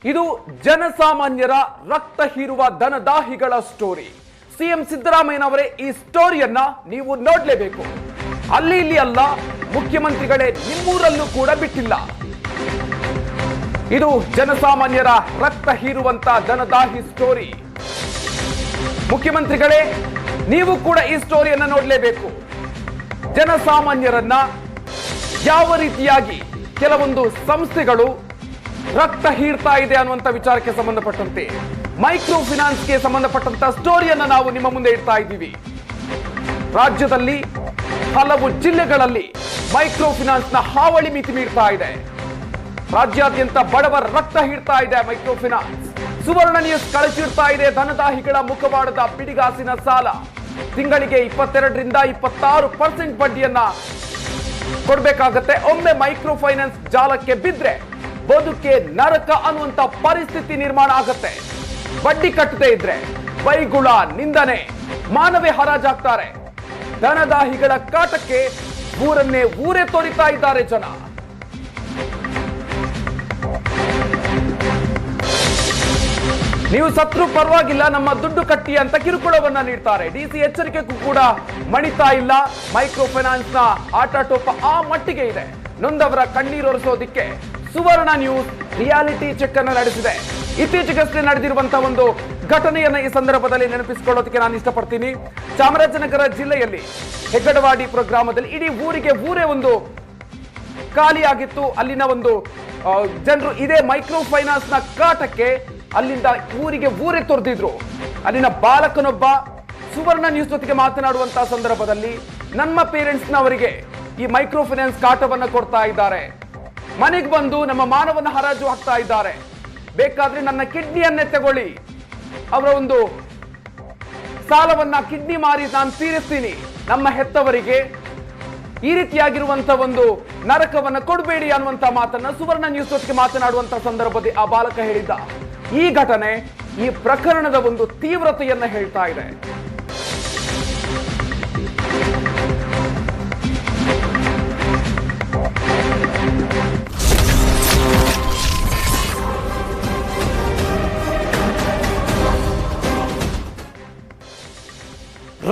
ಇದು ಜನಸಾಮಾನ್ಯರ ರಕ್ತ ಹೀರುವ ಧನದಾಹಿಗಳ ಸ್ಟೋರಿ. ಸಿಎಂ ಸಿದ್ದರಾಮಯ್ಯನವರೇ ಈ ಸ್ಟೋರಿಯನ್ನ ನೀವು ನೋಡ್ಲೇಬೇಕು. ಅಲ್ಲಿ ಇಲ್ಲಿ ಅಲ್ಲ, ಮುಖ್ಯಮಂತ್ರಿಗಳೇ ನಿಮ್ಮೂರಲ್ಲೂ ಕೂಡ ಬಿಟ್ಟಿಲ್ಲ. ಇದು ಜನಸಾಮಾನ್ಯರ ರಕ್ತ ಹೀರುವಂತ ಧನದಾಹಿ ಸ್ಟೋರಿ. ಮುಖ್ಯಮಂತ್ರಿಗಳೇ ನೀವು ಕೂಡ ಈ ಸ್ಟೋರಿಯನ್ನ ನೋಡ್ಲೇಬೇಕು. ಜನಸಾಮಾನ್ಯರನ್ನ ಯಾವ ರೀತಿಯಾಗಿ ಕೆಲವೊಂದು ಸಂಸ್ಥೆಗಳು ರಕ್ತ ಹೀರ್ತಾ ಇದೆ ಅನ್ನುವಂಥ ವಿಚಾರಕ್ಕೆ ಸಂಬಂಧಪಟ್ಟಂತೆ ಮೈಕ್ರೋ ಫೈನಾನ್ಸ್ಗೆ ಸಂಬಂಧಪಟ್ಟಂತ ಸ್ಟೋರಿಯನ್ನ ನಾವು ನಿಮ್ಮ ಮುಂದೆ ಇಡ್ತಾ ಇದ್ದೀವಿ. ರಾಜ್ಯದಲ್ಲಿ ಹಲವು ಜಿಲ್ಲೆಗಳಲ್ಲಿ ಮೈಕ್ರೋ ಫೈನಾನ್ಸ್ನ ಹಾವಳಿ ಮಿತಿ ಮೀರ್ತಾ ಇದೆ. ರಾಜ್ಯಾದ್ಯಂತ ಬಡವರ ರಕ್ತ ಹೀರ್ತಾ ಇದೆ ಮೈಕ್ರೋ ಫೈನಾನ್ಸ್. ಸುವರ್ಣ ನ್ಯೂಸ್ ಕಳಚಿಡ್ತಾ ಇದೆ ಧನದಾಹಿಗಳ ಮುಖವಾಡದ ಪಿಡಿಗಾಸಿನ ಸಾಲ. ತಿಂಗಳಿಗೆ 22ರಿಂದ 26% ಬಡ್ಡಿಯನ್ನ ಕೊಡಬೇಕಾಗತ್ತೆ. ಒಮ್ಮೆ ಮೈಕ್ರೋ ಫೈನಾನ್ಸ್ ಜಾಲಕ್ಕೆ ಬಿದ್ರೆ ಬದುಕೆ ನರಕ ಅನ್ನುವಂತ ಪರಿಸ್ಥಿತಿ ನಿರ್ಮಾಣ ಆಗತ್ತೆ. ಬಡ್ಡಿ ಕಟ್ಟದೇ ಇದ್ರೆ ಬೈಗುಳ, ನಿಂದನೆ, ಮಾನವೇ ಹರಾಜಾಗ್ತಾರೆ. ಧನದಾಹಿಗಳ ಕಾಟಕ್ಕೆ ಊರೇ ತೋರಿತಾ ಇದ್ದಾರೆ ಜನ. ನೀವು ಸತ್ರು ಪರವಾಗಿಲ್ಲ, ನಮ್ಮ ದುಡ್ಡು ಕಟ್ಟಿ ಅಂತ ಕಿರುಕುಳವನ್ನ ನೀಡ್ತಾರೆ. ಡಿಸಿ ಎಚ್ಚರಿಕೆಗೂ ಕೂಡ ಮಣಿತಾ ಇಲ್ಲ. ಮೈಕ್ರೋ ಫೈನಾನ್ಸ್ ನ ಆಟಾಟೋಪ ಆ ಮಟ್ಟಿಗೆ ಇದೆ. ನೊಂದವರ ಕಣ್ಣೀರೊರೆಸೋದಿಕ್ಕೆ ಸುವರ್ಣ ನ್ಯೂಸ್ ರಿಯಾಲಿಟಿ ಚೆಕ್ ಅನ್ನು ನಡೆಸಿದೆ. ಇತ್ತೀಚೆಗಷ್ಟೇ ನಡೆದಿರುವಂತಹ ಒಂದು ಘಟನೆಯನ್ನ ಈ ಸಂದರ್ಭದಲ್ಲಿ ನೆನಪಿಸಿಕೊಳ್ಳೋದಕ್ಕೆ ನಾನು ಇಷ್ಟಪಡ್ತೀನಿ. ಚಾಮರಾಜನಗರ ಜಿಲ್ಲೆಯಲ್ಲಿ ಹೆಗ್ಗಡವಾಡಿ ಗ್ರಾಮದಲ್ಲಿ ಇಡೀ ಊರೇ ಒಂದು ಖಾಲಿಯಾಗಿತ್ತು. ಅಲ್ಲಿನ ಒಂದು ಜನರು ಇದೇ ಮೈಕ್ರೋ ಫೈನಾನ್ಸ್ ನ ಕಾಟಕ್ಕೆ ಅಲ್ಲಿಂದ ಊರೇ ತೊರೆದಿದ್ರು. ಅಲ್ಲಿನ ಬಾಲಕನೊಬ್ಬ ಸುವರ್ಣ ನ್ಯೂಸ್ ಜೊತೆಗೆ ಮಾತನಾಡುವಂತಹ ಸಂದರ್ಭದಲ್ಲಿ ನಮ್ಮ ಪೇರೆಂಟ್ಸ್ ನವರಿಗೆ ಈ ಮೈಕ್ರೋ ಫೈನಾನ್ಸ್ ಕಾಟವನ್ನ ಕೊಡ್ತಾ ಇದ್ದಾರೆ. ಮನೆಗೆ ಬಂದು ನಮ್ಮ ಮಾನವನ ಹರಾಜು ಹಾಕ್ತಾ ಇದ್ದಾರೆ. ಬೇಕಾದ್ರೆ ನನ್ನ ಕಿಡ್ನಿಯನ್ನೇ ತಗೊಳ್ಳಿ, ಅವರ ಒಂದು ಸಾಲವನ್ನ ಕಿಡ್ನಿ ಮಾರಿ ನಾನು ತೀರಿಸ್ತೀನಿ. ನಮ್ಮ ಹೆತ್ತವರಿಗೆ ಈ ರೀತಿಯಾಗಿರುವಂತ ಒಂದು ನರಕವನ್ನ ಕೊಡಬೇಡಿ ಅನ್ನುವಂತ ಮಾತನ್ನ ಸುವರ್ಣ ನ್ಯೂಸ್ ಜೊತೆಗೆ ಮಾತನಾಡುವಂತ ಸಂದರ್ಭದಲ್ಲಿ ಆ ಬಾಲಕ ಹೇಳಿದ್ದ. ಈ ಘಟನೆ ಈ ಪ್ರಕರಣದ ಒಂದು ತೀವ್ರತೆಯನ್ನ ಹೇಳ್ತಾ ಇದೆ.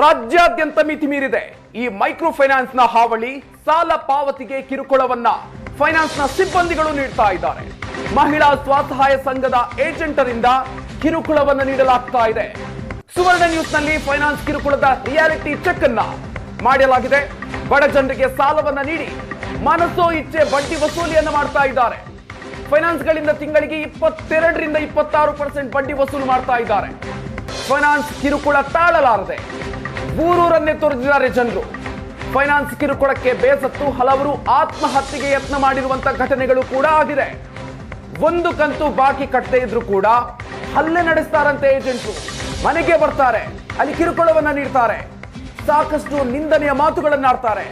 ರಾಜ್ಯಾದ್ಯಂತ ಮಿತಿ ಮೀರಿದೆ ಈ ಮೈಕ್ರೋ ಫೈನಾನ್ಸ್ ನ ಹಾವಳಿ. ಸಾಲ ಪಾವತಿಗೆ ಕಿರುಕುಳವನ್ನ ಫೈನಾನ್ಸ್ ನ ಸಿಬ್ಬಂದಿಗಳು ನೀಡ್ತಾ ಇದ್ದಾರೆ. ಮಹಿಳಾ ಸ್ವಸಹಾಯ ಸಂಘದ ಏಜೆಂಟರಿಂದ ಕಿರುಕುಳವನ್ನು ನೀಡಲಾಗ್ತಾ ಇದೆ. ಸುವರ್ಣ ನ್ಯೂಸ್ ನಲ್ಲಿ ಫೈನಾನ್ಸ್ ಕಿರುಕುಳದ ರಿಯಾಲಿಟಿ ಚೆಕ್ ಅನ್ನ ಮಾಡಲಾಗಿದೆ. ಬಡ ಜನರಿಗೆ ಸಾಲವನ್ನ ನೀಡಿ ಮನಸೋ ಇಚ್ಛೆ ಬಡ್ಡಿ ವಸೂಲಿಯನ್ನ ಮಾಡ್ತಾ ಇದ್ದಾರೆ. ಫೈನಾನ್ಸ್ ಗಳಿಂದ ತಿಂಗಳಿಗೆ 22ರಿಂದ 26% ಬಡ್ಡಿ ವಸೂಲು ಮಾಡ್ತಾ ಇದ್ದಾರೆ. ಫೈನಾನ್ಸ್ ಕಿರುಕುಳ ತಾಳಲಾರದೆ ಊರನ್ನೇ ತೊರೆದಿದ್ದಾರೆ ಜನರು. ಫೈನಾನ್ಸ್ ಕಿರುಕುಳಕ್ಕೆ ಬೇಸತ್ತು ಹಲವರು ಆತ್ಮಹತ್ಯೆಗೆ ಯತ್ನ ಮಾಡಿರುವಂತಹ ಘಟನೆಗಳು ಕೂಡ ಆಗಿದೆ. ಒಂದು ಕಂತು ಬಾಕಿ ಕಟ್ಟದೇ ಇದ್ರು ಕೂಡ ಹಲ್ಲೆ ನಡೆಸ್ತಾರಂತೆ ಏಜೆಂಟ್ರು. ಮನೆಗೆ ಬರ್ತಾರೆ, ಅಲ್ಲಿ ಕಿರುಕುಳವನ್ನ ನೀಡ್ತಾರೆ, ಸಾಕಷ್ಟು ನಿಂದನೆಯ ಮಾತುಗಳನ್ನಾಡ್ತಾರೆ,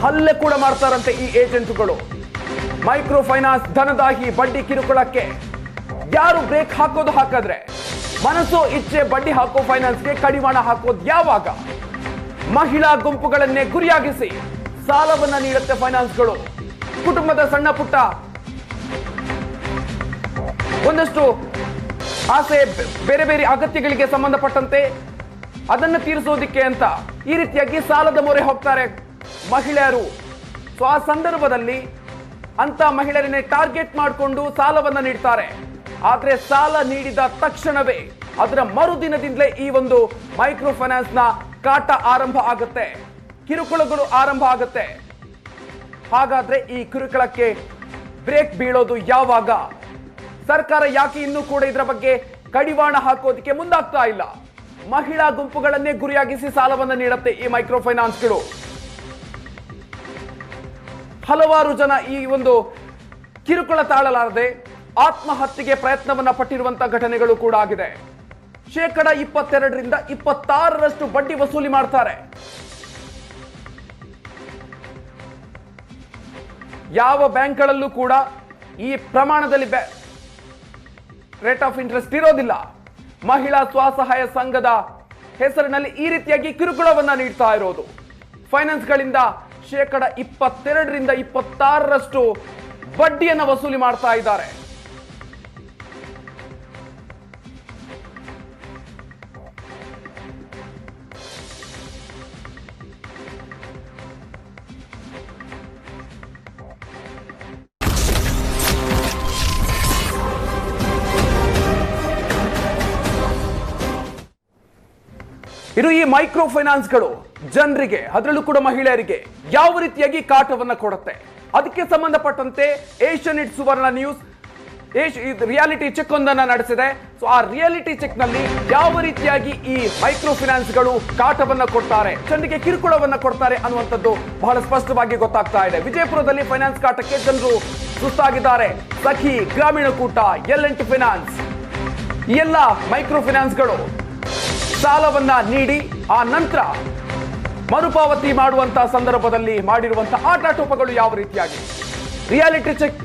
ಹಲ್ಲೆ ಕೂಡ ಮಾಡ್ತಾರಂತೆ ಈ ಏಜೆಂಟ್ಗಳು. ಮೈಕ್ರೋ ಫೈನಾನ್ಸ್ ಧನದಾಹಿ ಬಡ್ಡಿ ಕಿರುಕುಳಕ್ಕೆ ಯಾರು ಬ್ರೇಕ್ ಹಾಕಿದ್ರೆ ಮನಸ್ಸು ಇಚ್ಛೆ ಬಡ್ಡಿ ಹಾಕೋ ಫೈನಾನ್ಸ್ಗೆ ಕಡಿವಾಣ ಹಾಕೋದು ಯಾವಾಗ? ಮಹಿಳಾ ಗುಂಪುಗಳನ್ನೇ ಗುರಿಯಾಗಿಸಿ ಸಾಲವನ್ನ ನೀಡುತ್ತೆ ಫೈನಾನ್ಸ್ಗಳು. ಕುಟುಂಬದ ಸಣ್ಣ ಪುಟ್ಟ ಒಂದಷ್ಟು ಆಸೆ, ಬೇರೆ ಬೇರೆ ಅಗತ್ಯಗಳಿಗೆ ಸಂಬಂಧಪಟ್ಟಂತೆ ಅದನ್ನು ತೀರಿಸೋದಿಕ್ಕೆ ಅಂತ ಈ ರೀತಿಯಾಗಿ ಸಾಲದ ಮೊರೆ ಹೋಗ್ತಾರೆ ಮಹಿಳೆಯರು. ಸೊ ಆ ಸಂದರ್ಭದಲ್ಲಿ ಅಂತ ಮಹಿಳೆಯರನ್ನೇ ಟಾರ್ಗೆಟ್ ಮಾಡಿಕೊಂಡು ಸಾಲವನ್ನ ನೀಡ್ತಾರೆ. ಆದ್ರೆ ಸಾಲ ನೀಡಿದ ತಕ್ಷಣವೇ ಅದರ ಮರುದಿನದಿಂದಲೇ ಈ ಒಂದು ಮೈಕ್ರೋ ಫೈನಾನ್ಸ್ ನ ಕಾಟ ಆರಂಭ ಆಗುತ್ತೆ, ಕಿರುಕುಳಗಳು ಆರಂಭ ಆಗುತ್ತೆ. ಹಾಗಾದ್ರೆ ಈ ಕಿರುಕುಳಕ್ಕೆ ಬ್ರೇಕ್ ಬೀಳೋದು ಯಾವಾಗ? ಸರ್ಕಾರ ಯಾಕೆ ಇನ್ನೂ ಕೂಡ ಇದರ ಬಗ್ಗೆ ಕಡಿವಾಣ ಹಾಕೋದಕ್ಕೆ ಮುಂದಾಗ್ತಾ ಇಲ್ಲ? ಮಹಿಳಾ ಗುಂಪುಗಳನ್ನೇ ಗುರಿಯಾಗಿಸಿ ಸಾಲವನ್ನ ನೀಡುತ್ತೆ ಈ ಮೈಕ್ರೋ ಫೈನಾನ್ಸ್ಗಳು. ಹಲವಾರು ಜನ ಈ ಒಂದು ಕಿರುಕುಳ ತಾಳಲಾರದೆ ಆತ್ಮಹತ್ಯೆಗೆ ಪ್ರಯತ್ನವನ್ನ ಪಟ್ಟಿರುವಂತಹ ಘಟನೆಗಳು ಕೂಡ ಆಗಿದೆ. 22ರಿಂದ 26% ಬಡ್ಡಿ ವಸೂಲಿ ಮಾಡ್ತಾರೆ. ಯಾವ ಬ್ಯಾಂಕ್ಗಳಲ್ಲೂ ಕೂಡ ಈ ಪ್ರಮಾಣದಲ್ಲಿ ರೇಟ್ ಆಫ್ ಇಂಟ್ರೆಸ್ಟ್ ಇರೋದಿಲ್ಲ. ಮಹಿಳಾ ಸ್ವಸಹಾಯ ಸಂಘದ ಹೆಸರಿನಲ್ಲಿ ಈ ರೀತಿಯಾಗಿ ಕಿರುಕುಳವನ್ನ ನೀಡ್ತಾ ಇರೋದು. ಫೈನಾನ್ಸ್ ಗಳಿಂದ 22ರಿಂದ 26% ಬಡ್ಡಿಯನ್ನು ವಸೂಲಿ ಮಾಡ್ತಾ ಇದ್ದಾರೆ. ಇದು ಈ ಮೈಕ್ರೋ ಫೈನಾನ್ಸ್ಗಳು ಜನರಿಗೆ, ಅದರಲ್ಲೂ ಕೂಡ ಮಹಿಳೆಯರಿಗೆ ಯಾವ ರೀತಿಯಾಗಿ ಕಾಟವನ್ನ ಕೊಡುತ್ತೆ, ಅದಕ್ಕೆ ಸಂಬಂಧಪಟ್ಟಂತೆ ಏಷ್ಯಾನೆಟ್ ಸುವರ್ಣ ನ್ಯೂಸ್ ರಿಯಾಲಿಟಿ ಚೆಕ್ ಒಂದನ್ನ ನಡೆಸಿದೆ. ಸೊ ಆ ರಿಯಾಲಿಟಿ ಚೆಕ್ ನಲ್ಲಿ ಯಾವ ರೀತಿಯಾಗಿ ಈ ಮೈಕ್ರೋ ಫೈನಾನ್ಸ್ಗಳು ಕಾಟವನ್ನ ಕೊಡ್ತಾರೆ, ಜನರಿಗೆ ಕಿರುಕುಳವನ್ನ ಕೊಡ್ತಾರೆ ಅನ್ನುವಂಥದ್ದು ಬಹಳ ಸ್ಪಷ್ಟವಾಗಿ ಗೊತ್ತಾಗ್ತಾ ಇದೆ. ವಿಜಯಪುರದಲ್ಲಿ ಫೈನಾನ್ಸ್ ಕಾಟಕ್ಕೆ ಜನರು ಸುಸ್ತಾಗಿದ್ದಾರೆ. ಸಖಿ, ಗ್ರಾಮೀಣ ಕೂಟ, L&T ಫೈನಾನ್ಸ್ ಈ ಎಲ್ಲ ಮೈಕ್ರೋ ಫೈನಾನ್ಸ್ಗಳು ಸಾಲವನ್ನ ನೀಡಿ ಆ ನಂತರ ಮರುಪಾವತಿ ಮಾಡುವಂತಹ ಸಂದರ್ಭದಲ್ಲಿ ಮಾಡಿರುವಂತಹ ಆಟಾಟೋಪಗಳು ಯಾವ ರೀತಿಯಾಗಿ ರಿಯಾಲಿಟಿ ಚೆಕ್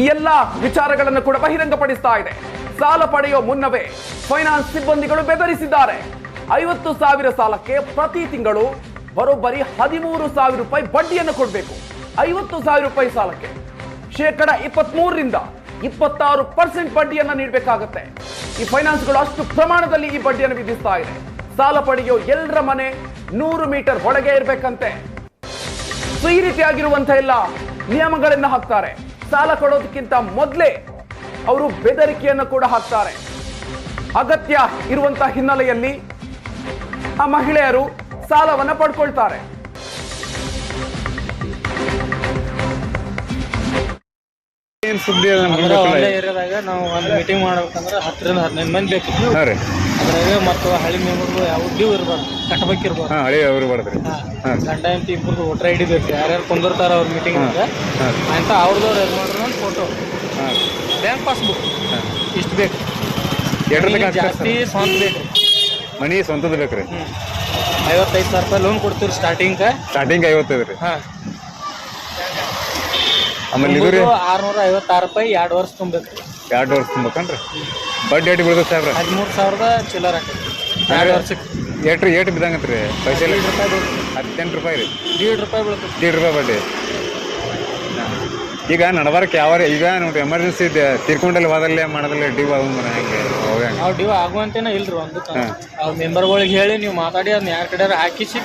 ಈ ಎಲ್ಲ ವಿಚಾರಗಳನ್ನು ಕೂಡ ಬಹಿರಂಗಪಡಿಸ್ತಾ ಇದೆ. ಸಾಲ ಪಡೆಯುವ ಮುನ್ನವೇ ಫೈನಾನ್ಸ್ ಸಿಬ್ಬಂದಿಗಳು ಬೆದರಿಸಿದ್ದಾರೆ. 50,000 ಸಾಲಕ್ಕೆ ಪ್ರತಿ ತಿಂಗಳು ಬರೋಬ್ಬರಿ 13,000 ರೂಪಾಯಿ ಬಡ್ಡಿಯನ್ನು ಕೊಡಬೇಕು. 50,000 ರೂಪಾಯಿ ಸಾಲಕ್ಕೆ 23% 26% ಬಡ್ಡಿಯನ್ನ ನೀಡಬೇಕಾಗುತ್ತೆ. ಈ ಫೈನಾನ್ಸ್ಗಳು ಅಷ್ಟು ಪ್ರಮಾಣದಲ್ಲಿ ಈ ಬಡ್ಡಿಯನ್ನು ವಿಧಿಸ್ತಾ ಇದೆ. ಸಾಲ ಪಡೆಯೋ ಎಲ್ಲರ ಮನೆ 100 ಮೀಟರ್ ಒಳಗೆ ಇರಬೇಕಂತೆ. ಸೊ ಈ ರೀತಿಯಾಗಿರುವಂತಹ ಎಲ್ಲ ನಿಯಮಗಳನ್ನ ಹಾಕ್ತಾರೆ. ಸಾಲ ಕೊಡೋದಕ್ಕಿಂತ ಮೊದಲೇ ಅವರು ಬೆದರಿಕೆಯನ್ನು ಕೂಡ ಹಾಕ್ತಾರೆ. ಅಗತ್ಯ ಇರುವಂತಹ ಹಿನ್ನೆಲೆಯಲ್ಲಿ ಆ ಮಹಿಳೆಯರು ಸಾಲವನ್ನ ಪಡ್ಕೊಳ್ತಾರೆ. ಏರಿಯಾದಾಗ ನಾವು ಒಂದು ಮೀಟಿಂಗ್ ಮಾಡ್ಬೇಕಂದ್ರೆ 10ರಿಂದ 15 ಮಂದಿ ಬೇಕು. ಅದ್ರಾಗ ಮತ್ತು ಹಳ್ಳಿ ಮೆಂಬರ್ಗಳು ಯಾವ ಡ್ಯೂ ಇರ್ಬಾರ್ದು, ಕಟ್ಟಬೇಕಿರ್ಬಾರ್ದು. ಗಂಡ ಹೆಂಡತಿ ಇಬ್ಬರು ವೋಟರ್ ಐಡಿ ಬೇಕು. ಯಾರ್ಯಾರು ಕುಂದಿರ್ತಾರ ಅವ್ರ ಮೀಟಿಂಗ್ ಅಂತ ಅವ್ರದವ್ರು ಇದು ಮಾಡಿದ್ರು ಫೋಟೋ, ಬ್ಯಾಂಕ್ ಪಾಸ್ಬುಕ್ ಇಷ್ಟು ಬೇಕು. ಜಾಸ್ತಿ ಸ್ವಂತ ಬೇಕು, ಮನಿ ಸ್ವಂತದ ಬೇಕ್ರಿ. 55,000 ರೂಪಾಯಿ ಲೋನ್ ಕೊಡ್ತೀವಿ ಸ್ಟಾರ್ಟಿಂಗ್ 55 ರೀ. ಆಮೇಲೆ 656 ರೂಪಾಯಿ 2 ವರ್ಷ ತುಂಬಬೇಕು. 2 ವರ್ಷ ತುಂಬಕನ್ರಿ. ಬಡ್ಡಿ ಎಟ್ಟು ಬೀಳ್ತದೆ ಸಾಹೇಬ್ರ? 13,000 ಚಿಲ್ಲರ್ ಹಾಕಿ 2 ವರ್ಷಕ್ಕೆ. ಏಟು ಬಿದ್ದಂಗತ್ರಿ ಪೈಸೆ? 18 ರೂಪಾಯಿ ರೀ. 1.5 ರೂಪಾಯಿ ಬೀಳ್ತದೆ. 1.5 ರೂಪಾಯಿ ಬಡ್ಡಿ. ಈಗ ನಡಬಾರಕ್ಕೆ ಯಾವ ಈಗ ನೋಡ್ರಿ ಎಮರ್ಜೆನ್ಸಿ ತೀರ್ಕೊಂಡಲ್ಲಿ ಹೋದಲ್ಲೇ ಮಾಡೋದಲ್ಲೇ ಡ್ಯೂ ಆಗುಂಬ ಹೆಂಗೆ ನಾವು ಡ್ಯೂ ಆಗುವಂತೇನ ಇಲ್ರಿ. ಒಂದು ಅವ್ರ ಮೆಂಬರ್ಗಳಿಗೆ ಹೇಳಿ ನೀವು ಮಾತಾಡಿ ಅದನ್ನ ಯಾರ ಕಡೆ ಹಾಕಿಸಿ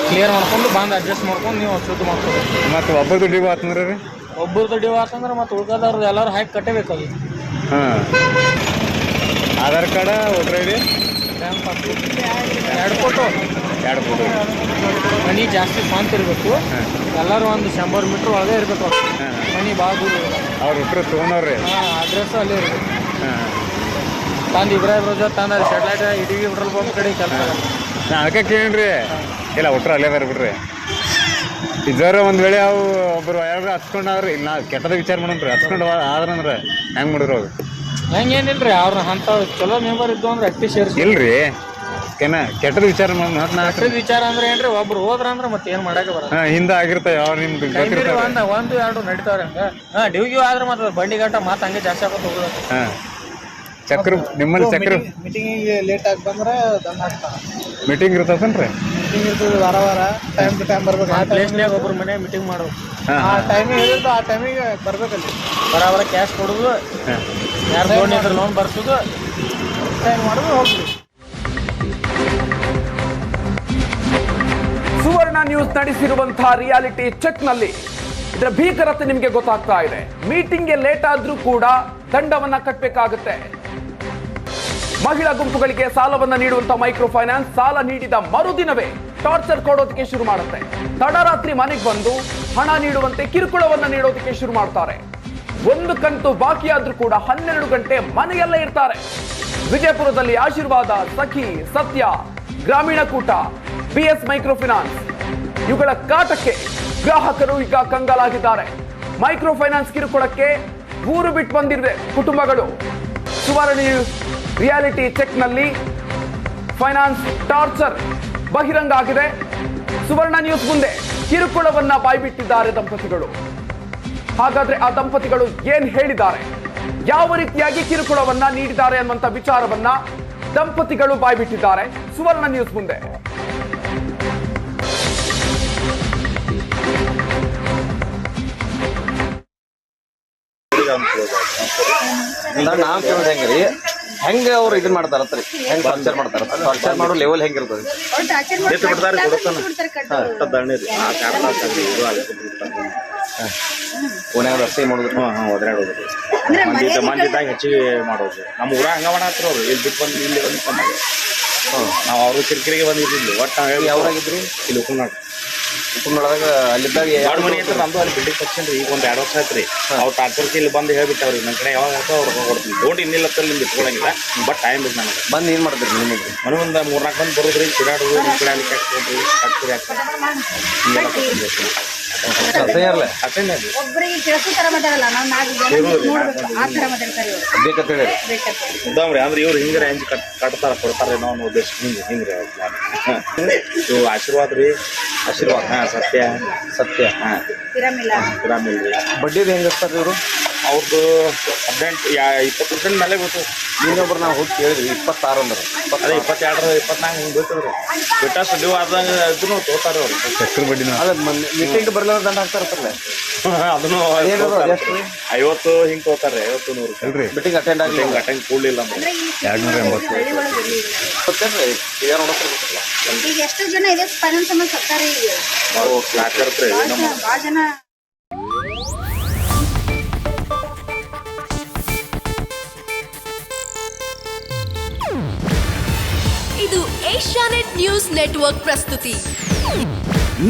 ಕ್ಲಿಯರ್ ಮಾಡ್ಕೊಂಡು ಬಂದು ಅಡ್ಜಸ್ಟ್ ಮಾಡ್ಕೊಂಡು ನೀವು ಶುದ್ಧ ಮಾಡ್ಕೋಬೇಕು. ಮತ್ತು ಒಬ್ಬರದು ಡ್ಯೂ ಆತಂದ್ರೆ ರೀ? ಒಬ್ಬರದ್ದು ಡ್ಯೂ ಆತಂದ್ರೆ ಮತ್ತೆ ಉಳ್ಕೋದವ್ರದ್ದು ಎಲ್ಲರೂ ಹಾಕಿ ಕಟ್ಟಬೇಕು. ಅದು Aadhaar card, voter ID, bank passbook, 2 photo. Money ಜಾಸ್ತಿ ಸ್ವಂತ ಇರಬೇಕು. ಎಲ್ಲರೂ ಒಂದು 100 ಮೀಟ್ರ್ ಒಳಗೆ ಇರಬೇಕು. ಮನಿ ಭಾಳ ದೂರ ಅವ್ರ ಹುಟ್ಟರು ತೊಗೊಂಡವ್ರಿ. ಅಡ್ರೆಸ್ ಅಲ್ಲೇ ಇರಬೇಕು. ತಂದು ಇಬ್ರಾಹಿಂ ರೋಜಾ ತಂದ ಸೆಟ್ಲೈಟ್ ಇಡೀ ಪೆಟ್ರೋಲ್ ಪಂಪ್ ಕಡೆ ಕೆಲಸ. ನಾ ಅದಕ್ಕೆ ಕೇಳಿನ್ರಿ. ಇಲ್ಲ ಹುಟ್ರು ಅಲ್ಲೇ ಬರ ಬಿಡ್ರಿ. ಇದ್ದವ್ರ ಒಂದು ವೇಳೆ ಅವು ಒಬ್ಬರು ಯಾರು ಹಚ್ಕೊಂಡವ್ರಿ. ಇಲ್ಲ ನಾ ಕೆಟ್ಟದ ವಿಚಾರ ಮಾಡೋಣ್ರಿ. ಹಚ್ಕೊಂಡು ಆದ್ರಂದ್ರೆ ಹೆಂಗೆ ಮಾಡಿದ್ರು ಅವ್ರು? ಹೆಂಗೇನಿಲ್ರಿ, ಅವ್ರ ಅಂತ ಚಲೋ ಮೆಂಬರ್ ಇದ್ದು ಅಂದ್ರೆ ಅಟ್ಟಿ ಸೇರಿಸಿ. ಇಲ್ರಿ ಕೆಟ್ಟದ ವಿಚಾರ ವಿಚಾರ ಅಂದ್ರೆ ಏನ್ರಿ, ಒಬ್ರು ಹೋದ್ರ ಅಂದ್ರೆ ಮತ್ತೆ ಏನ್ ಮಾಡಕ್ಕೆ ಬರಲ್ಲ. ಹಿಂದೆ ಆಗಿರ್ತಾವ ಯಾವ ನಿಮ್ಗೆ 1-2 ನಡೀತಾವ್ರಿ. ಹಂಗ ಡ್ಯೂಗ್ಯೂ ಆದ್ರೆ ಮತ್ತೆ ಬಂಡಿ ಗಂಟ ಮತ್ತೆ ಹಂಗೆ ಜಾಸ್ತಿ ಹಾಕೋದು ಹೋಗೋದು. ಚಕ್ರ ನಿಮ್ಮಲ್ಲಿ ಚಕ್ರ ಮೀಟಿಂಗಿಗೆ ಲೇಟ್ ಆಗಿ ಬಂದ್ರೆ ದಂಡ ಹಾಕ್ತಾರ. ಮೀಟಿಂಗ್ ಇರ್ತದನ್ರಿ? ಮೀಟಿಂಗ್ ಇರ್ತದೆ ವಾರ ಟೈಮ್ ಟು ಟೈಮ್ ಬರ್ಬೇಕು. ಆ ಪ್ಲೇಸ್ನಾಗ ಒಬ್ಬರು ಮನೆ ಮೀಟಿಂಗ್ ಮಾಡೋದು. ಆ ಟೈಮಿಗೆ ಹೇಳಿದ್ದು ಆ ಟೈಮಿಗೆ ಬರ್ಬೇಕಲ್ಲಿ. ಬರಾಬರ ಕ್ಯಾಶ್ ಕೊಡೋದು, ಯಾರು ಲೋನ್ ಇದ್ರೆ ಲೋನ್ ಬರ್ಸೋದು, ಟೈಮ್ ಮಾಡೋದು, ಹೋಗ್ತೀವಿ. ಸುವರ್ಣ ನ್ಯೂಸ್ ನಡೆಸಿರುವಂತಹ ರಿಯಾಲಿಟಿ ಚೆಕ್ ನಲ್ಲಿ ಇದರ ಭೀಕರತೆ ನಿಮಗೆ ಗೊತ್ತಾಗ್ತಾ ಇದೆ. ಮೀಟಿಂಗ್ಗೆ ಲೇಟ್ ಆದ್ರೂ ಕೂಡ ದಂಡವನ್ನ ಕಟ್ಟಬೇಕಾಗುತ್ತೆ. ಮಹಿಳಾ ಗುಂಪುಗಳಿಗೆ ಸಾಲವನ್ನ ನೀಡುವಂತ ಮೈಕ್ರೋ ಫೈನಾನ್ಸ್ ಸಾಲ ನೀಡಿದ ಮರುದಿನವೇ ಟಾರ್ಚರ್ ಕೊಡೋದಕ್ಕೆ ಶುರು ಮಾಡುತ್ತೆ. ತಡರಾತ್ರಿ ಮನೆಗೆ ಬಂದು ಹಣ ನೀಡುವಂತೆ ಕಿರುಕುಳವನ್ನ ನೀಡೋದಕ್ಕೆ ಶುರು ಮಾಡ್ತಾರೆ. ಒಂದು ಕಂತು ಬಾಕಿ ಆದ್ರೂ ಕೂಡ 12 ಗಂಟೆ ಮನೆಯಲ್ಲೇ ಇರ್ತಾರೆ. ವಿಜಯಪುರದಲ್ಲಿ ಆಶೀರ್ವಾದ, ಸಖಿ, ಸತ್ಯ, ಗ್ರಾಮೀಣ ಕೂಟ, BS ಮೈಕ್ರೋ ಫೈನಾನ್ಸ್ ಇವುಗಳ ಕಾಟಕ್ಕೆ ಗ್ರಾಹಕರು ಈಗ ಕಂಗಾಲಾಗಿದ್ದಾರೆ. ಮೈಕ್ರೋ ಫೈನಾನ್ಸ್ ಕಿರುಕುಳಕ್ಕೆ ಊರು ಬಿಟ್ಟು ಬಂದಿರುವ ಕುಟುಂಬಗಳು. ಸುವರ್ಣ ನ್ಯೂಸ್ ರಿಯಾಲಿಟಿ ಚೆಕ್ ನಲ್ಲಿ ಫೈನಾನ್ಸ್ ಟಾರ್ಚರ್ ಬಹಿರಂಗ ಆಗಿದೆ. ಸುವರ್ಣ ನ್ಯೂಸ್ ಮುಂದೆ ಕಿರುಕುಳವನ್ನ ಬಾಯ್ಬಿಟ್ಟಿದ್ದಾರೆ ದಂಪತಿಗಳು. ಹಾಗಾದ್ರೆ ಆ ದಂಪತಿಗಳು ಏನ್ ಹೇಳಿದ್ದಾರೆ, ಯಾವ ರೀತಿಯಾಗಿ ಕಿರುಕುಳವನ್ನ ನೀಡಿದ್ದಾರೆ ಅನ್ನುವಂತ ವಿಚಾರವನ್ನ ದಂಪತಿಗಳು ಬಾಯ್ಬಿಟ್ಟಿದ್ದಾರೆ ಸುವರ್ಣ ನ್ಯೂಸ್ ಮುಂದೆ. ನಾವ್ ಕೇಳೋದು ಹೆಂಗ್ರಿ, ಹೆಂಗ ಅವ್ರು ಇದನ್ ಮಾಡ್ತಾರತ್ರಿ, ಹೆಂಗ್ ಟಾರ್ಚರ್ ಮಾಡ್ತಾರ? ಟಾರ್ಚರ್ ಮಾಡೋ ಲೆವೆಲ್ ಹೆಂಗಿರ್ತದೆ? ಓನ್ಯಾಗ ರಸ್ತೆ ಮಾಡೋದು, ಒದರಾಡೋದು, ಮಂದಿದಾಗ ಹೆಚ್ಚಿಗೆ ಮಾಡೋದು. ನಮ್ಮ ಊರ ಹಂಗ ಮಾಡತ್ರ ಅವ್ರು ಇಲ್ಲಿ ಬಿಟ್ಟು ಬಂದು ಇಲ್ಲಿ ನಾವು ಅವರು ಕಿರಿಕಿರಿಗೆ ಬಂದಿದ್ದಿಲ್ಲ ಒಟ್ಟು ನಾವು ಹೇಳಿ ಯಾವ್ರಾಗಿದ್ರಿ? ಇಲ್ಲಿ ಉಪ್ಪುನಾಡು ಉಪ್ಪುನೊಳದಾಗ ಅಲ್ಲಿದ್ದಾಗ ಎರಡು ಮನೆ ಐತ್ರಿ ನಮ್ದು ಅಲ್ಲಿ ಬಿಲ್ಡಿಂಗ್ ತಕ್ಷಣ್ರಿ ಈಗ ಒಂದು 2 ವರ್ಷ ಆಯ್ತ್ರಿ ಅವ್ರು ಟಾರ್ಚರ್ಸ್ ಇಲ್ಲಿ ಬಂದು ಹೇಳ್ಬಿಟ್ಟವ್ರಿ ನನ್ನ ಕಡೆ ಯಾವಾಗ ಆಗ್ತಾವ ಅವ್ರು ಕೊಡ್ತೀನಿ ತೊಗೊಂಡು ಇನ್ನಿಲ್ಲತ್ತಲ್ಲಿ ನಿಮ್ಗೆ ಇಟ್ಕೊಳಂಗಿಲ್ಲ ಬಟ್ ಟೈಮ್ ಬೇಕು ನನಗೆ ಬಂದು ಏನ್ ಮಾಡಿದ್ರಿ ನಿಮಗೆ? ಮನೆ ಒಂದು 3-4 ಮಂದಿ ಬರೋದ್ರಿ ತಿರಾಡೋದು ಈ ಕಡೆ ಅಲ್ಲಿ ಹಾಕ್ಕೊಂಡ್ರಿ ಹಾಕ್ತೀರಿ ಹಿಂಗೆಲ್ಲ ಅಸಹ್ಯರ್ಲೆ ಅಷ್ಟೇನೆ ಒಬ್ಬರಿಗೆ ಕೆಲಸ ತರ ಮಾತಾಡಲ್ಲ ನಾವು 4 ಜನ ನೋಡ್ಬೇಕು ಆ ತರ ಮಾತಾಡ್ತಾರೆ ಇವ್ರು ಬೇಕಂತ ಹೇಳಿ ಬೇಕಂತ ಉದಾಮ್ರಿ ಅಂದ್ರೆ ಇವ್ರು ಹಿಂಗೆ ರೇಂಜ್ ಕಟ್ತಾರ ಕೊಡ್ತಾರೆ ಅನ್ನೋ ಒಂದು ಉದ್ದೇಶ ಹಿಂಗ್ರಿ ಇವು ಆಶೀರ್ವಾದ ರೀ ಆಶೀರ್ವಾದ. ಸತ್ಯ ಸತ್ಯ. ಪಿರಮಿಲ್ಲ ಪಿರಾಮಿಲ್ ಬಡ್ಡಿದು ಹೆಂಗ್ ಹಚ್ತಾರ ಇವರು? ಅವ್ರದ್ದು 18-20% ಮೇಲೆ ಬೀಳ್ತದೆ ಇನ್ನೊಬ್ರು ನಾವು ಹೋಗಿ ಕೇಳಿದ್ವಿ 26 ಅಂದ್ರೆ ಅದೇ 22-24 ಹಿಂಗೆ ಬೀಳ್ತದ್ರಿ ಬಿಟ್ಟಷ್ಟು ಡ್ಯೂ ಆದಂಗೆ ಇದನ್ನು ತೋತಾರೆ ಅವ್ರು ಚಕ್ರ ಬಡ್ಡಿನ ಅದ ಮೀಟಿಂಗ್ ಬರ್ಲಿಲ್ಲ ದಂಡ ಹಾಕ್ತಾರತ್ತಲ್ಲ ಅದನ್ನು ಅದೇನದು ಎಷ್ಟು? 50 ಹಿಂಗೆ ತೋತಾರೆ 50-100 ಅಲ್ರಿ ಮೀಟಿಂಗ್ ಅಟೆಂಡ್ ಆಗಲಿ ಹಿಂಗೆ ಅಟೆಂಡ್ ಕೂಡಲಿಲ್ಲ ಅಂದ್ರೆ ಅಂದ್ರೆ ಇಲ್ಲಿ 280. ಹಳ್ಳಿ ಒಳಗೆ ಎಲ್ಲಿ ಇಲ್ಲ. ಗೊತ್ತೇನ್ರಿ? ಯಾರು ನೋಡಕ್ಕಾಗಲ್ಲ. ಈಗ ಎಷ್ಟು ಜನ ಇದೆ ಫೈನಾನ್ಸ್ ಅನ್ನ ಸತ್ತಾರೆ ಈಗ ನಾಲ್ಕರ್ತ್ರಿ ಭಾಳ ಜನ ಇದು ಏಷ್ಯಾನೆಟ್ ನ್ಯೂಸ್ ನೆಟ್ವರ್ಕ್ ಪ್ರಸ್ತುತಿ.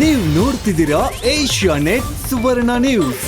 ನೀವು ನೋಡ್ತಿದ್ದೀರಾ ಏಷ್ಯಾನೆಟ್ ಸುವರ್ಣ ನ್ಯೂಸ್.